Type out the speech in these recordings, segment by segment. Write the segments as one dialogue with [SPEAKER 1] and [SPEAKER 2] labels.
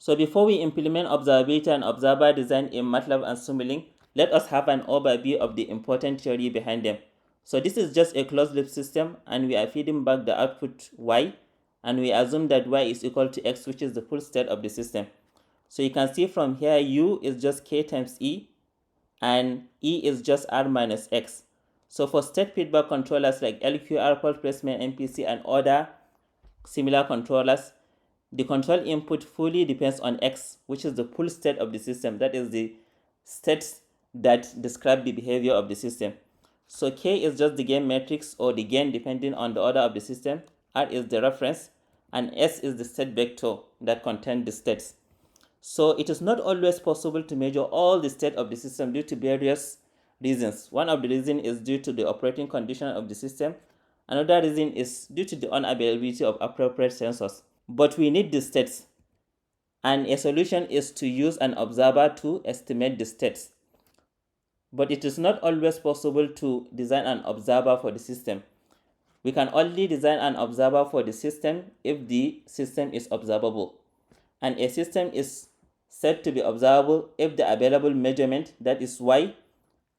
[SPEAKER 1] So before we implement observability and observer design in MATLAB and Simulink, let us have an overview of the important theory behind them. So this is just a closed loop system, and we are feeding back the output y, and we assume that y is equal to x, which is the full state of the system. So you can see from here, u is just k times e, and e is just r minus x. So for state feedback controllers like LQR, port placement, MPC, and other similar controllers, the control input fully depends on x, which is the full state of the system. That is the states that describe the behavior of the system. So k is just the gain matrix or the gain depending on the order of the system, r is the reference, and s is the state vector that contains the states. So it is not always possible to measure all the state of the system due to various reasons. One of the reasons is due to the operating condition of the system. Another reason is due to the unavailability of appropriate sensors. But we need the states, and a solution is to use an observer to estimate the states. But it is not always possible to design an observer for the system. We can only design an observer for the system if the system is observable. And a system is said to be observable if the available measurement, that is y,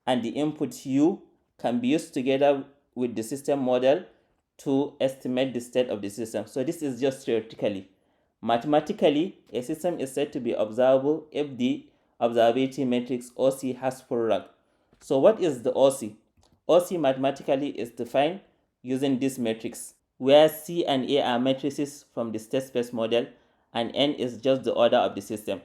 [SPEAKER 1] and the input u can be used together with the system model to estimate the state of the system. So this is just theoretically. Mathematically, a system is said to be observable if the observability matrix OC has full rank. So what is the OC? OC mathematically is defined using this matrix, where C and A are matrices from the state space model, and N is just the order of the system.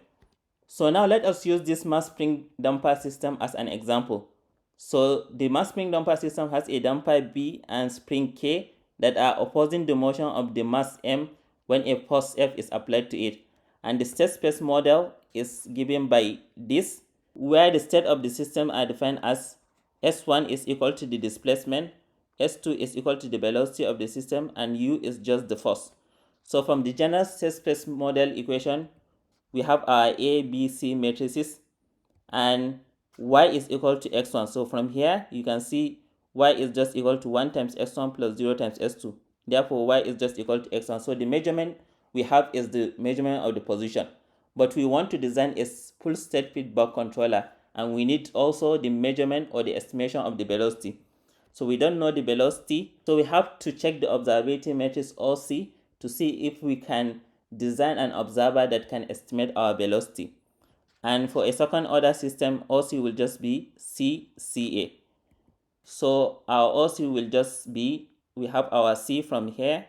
[SPEAKER 1] So now let us use this mass spring damper system as an example. So the mass spring damper system has a damper B and spring K that are opposing the motion of the mass M when a force F is applied to it. And the state space model is given by this, where the state of the system are defined as S1 is equal to the displacement, S2 is equal to the velocity of the system, and U is just the force. So from the general state space model equation, we have our A, B, C matrices, and y is equal to x1. So from here, you can see y is just equal to 1 times x1 plus 0 times s2. Therefore, y is just equal to x1. So the measurement we have is the measurement of the position. But we want to design a full state feedback controller, and we need also the measurement or the estimation of the velocity. So we don't know the velocity, so we have to check the observability matrix OC to see if we can design an observer that can estimate our velocity. And for a second order system, OC will just be CCA. So our OC will just be, we have our C from here,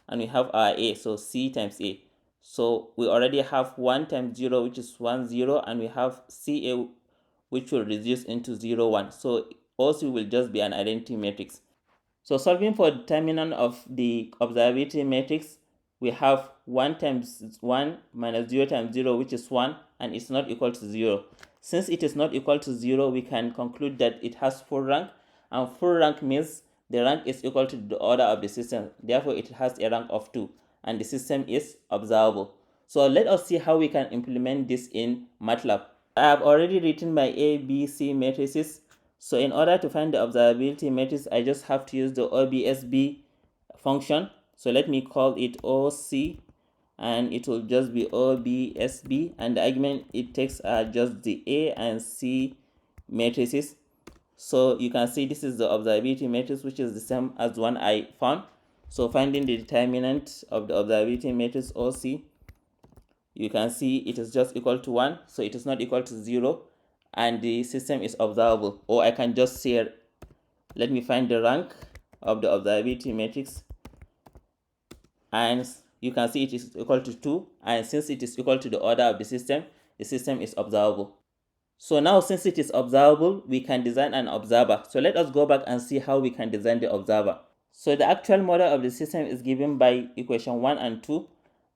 [SPEAKER 1] and we have our A, so C times A. So we already have 1 times 0, which is 1, 0, and we have CA, which will reduce into 0, 1. So OC will just be an identity matrix. So solving for determinant of the observability matrix, we have 1 times 1 minus 0 times 0, which is 1, and it's not equal to 0. Since it is not equal to 0, we can conclude that it has full rank, and full rank means the rank is equal to the order of the system. Therefore, it has a rank of 2, and the system is observable. So let us see how we can implement this in MATLAB. I have already written my A, B, C matrices. So in order to find the observability matrix, I just have to use the OBSB function. So let me call it OC, and it will just be OBSB, and the argument it takes are just the A and C matrices. So you can see this is the observability matrix, which is the same as one I found. So finding the determinant of the observability matrix OC, you can see it is just equal to 1, so it is not equal to 0, and the system is observable. Or I can just say, let me find the rank of the observability matrix, and you can see it is equal to 2, and since it is equal to the order of the system is observable. So now, since it is observable, we can design an observer. So let us go back and see how we can design the observer. So the actual model of the system is given by equation 1 and 2.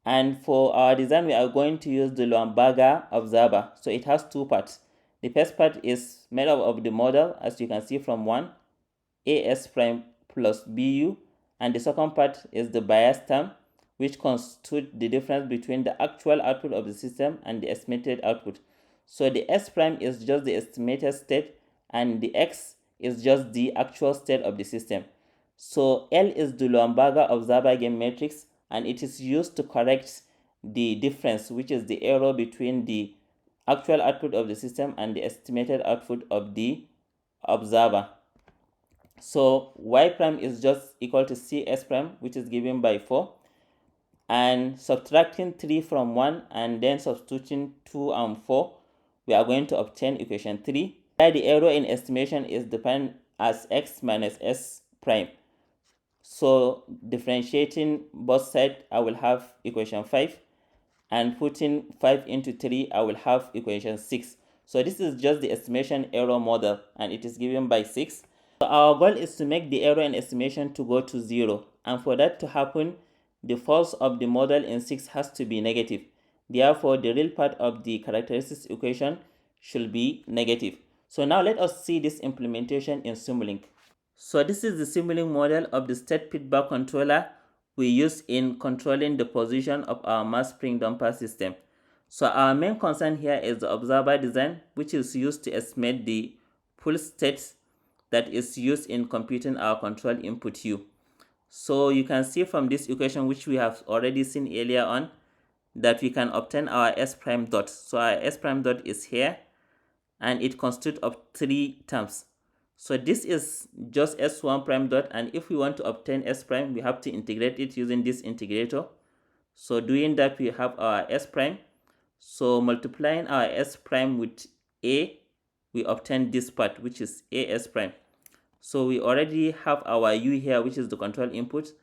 [SPEAKER 1] And for our design, we are going to use the Luenberger Observer. So it has 2 parts. The first part is made up of the model, as you can see from 1, AS prime plus BU. And the second part is the bias term, which constitutes the difference between the actual output of the system and the estimated output. So the S prime is just the estimated state, and the X is just the actual state of the system. So L is the Luenberger Observer gain matrix, and it is used to correct the difference, which is the error between the actual output of the system and the estimated output of the observer. So y prime is just equal to cs prime, which is given by 4, and subtracting 3 from 1 and then substituting 2 and 4, we are going to obtain equation 3. Here the error in estimation is defined as x minus s prime. So differentiating both sides, I will have equation 5, and putting 5 into 3, I will have equation 6. So this is just the estimation error model, and it is given by 6. So our goal is to make the error in estimation to go to 0, and for that to happen, the false of the model in 6 has to be negative. Therefore, the real part of the characteristics equation should be negative. So now let us see this implementation in Simulink. So this is the Simulink model of the state feedback controller we use in controlling the position of our mass spring dumper system. So our main concern here is the observer design, which is used to estimate the full state that is used in computing our control input U. So you can see from this equation, which we have already seen earlier on, that we can obtain our s prime dot. So our s prime dot is here, and it consists of 3 terms. So this is just s1 prime dot, and if we want to obtain s prime, we have to integrate it using this integrator. So doing that, we have our s prime. So multiplying our s prime with a, we obtain this part, which is as prime. So we already have our u here, which is the control input,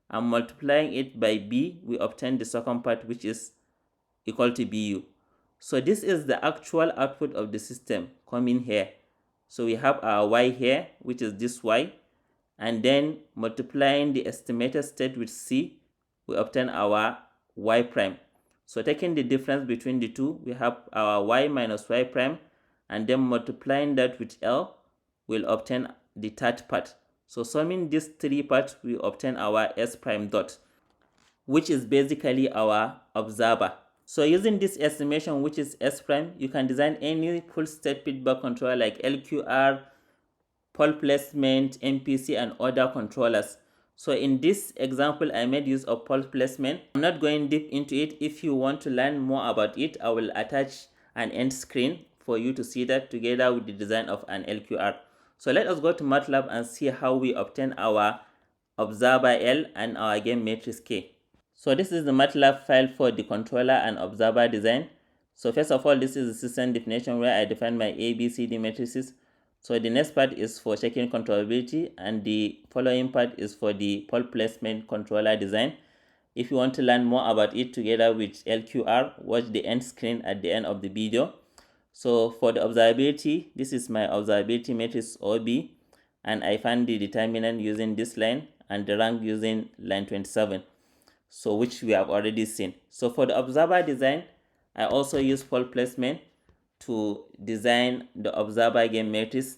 [SPEAKER 1] and multiplying it by b, we obtain the second part, which is equal to bu. So this is the actual output of the system coming here. So we have our y here, which is this y, and then multiplying the estimated state with c, we obtain our y prime. So taking the difference between the two, we have our y minus y prime, and then multiplying that with L, we'll obtain the third part. So summing these 3 parts, we obtain our s prime dot, which is basically our observer. So using this estimation, which is s prime, you can design any full state feedback controller like LQR, pole placement, MPC, and other controllers. So in this example, I made use of pole placement. I'm not going deep into it. If you want to learn more about it, I will attach an end screen for you to see that together with the design of an LQR. So let us go to MATLAB and see how we obtain our observer L and our game matrix K. So this is the MATLAB file for the controller and observer design. So first of all, this is the system definition where I define my A, B, C, D matrices. So the next part is for checking controllability, and the following part is for the pole placement controller design. If you want to learn more about it together with LQR, watch the end screen at the end of the video. So for the observability, this is my observability matrix OB, and I find the determinant using this line and the rank using line 27. So which we have already seen. So for the observer design, I also use pole placement to design the observer game matrix.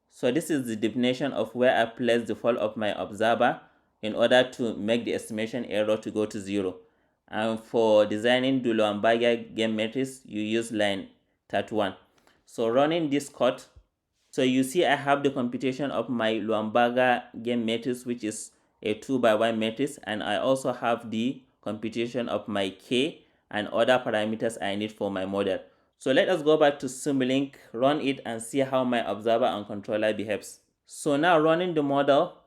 [SPEAKER 1] So this is the definition of where I place the fall of my observer in order to make the estimation error to go to 0. And for designing the Luenberger game matrix, you use line 31. So running this code, so you see I have the computation of my Luenberger game matrix, which is a 2x1 matrix, and I also have the computation of my k and other parameters I need for my model. So let us go back to Simulink, run it, and see how my observer and controller behaves. So now running the model.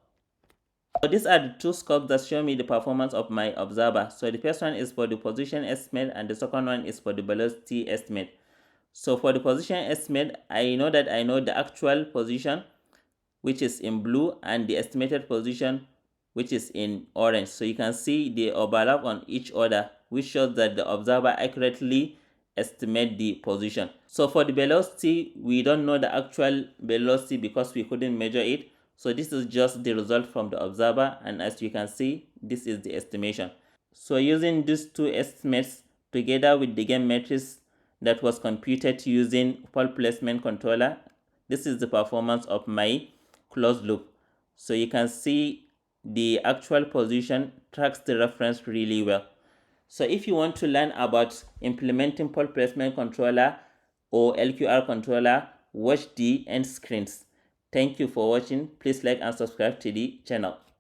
[SPEAKER 1] So these are the 2 scopes that show me the performance of my observer. So the first one is for the position estimate, and the second one is for the velocity estimate. So for the position estimate, I know that I know the actual position, which is in blue, and the estimated position, which is in orange. So you can see they overlap on each other, which shows that the observer accurately estimate the position. So for the velocity, we don't know the actual velocity because we couldn't measure it. So this is just the result from the observer, and as you can see, this is the estimation. So using these 2 estimates together with the game matrix that was computed using pole placement controller, this is the performance of my closed loop. So you can see the actual position tracks the reference really well. So if you want to learn about implementing pole placement controller or LQR controller, watch the end screens. Thank you for watching. Please like and subscribe to the channel.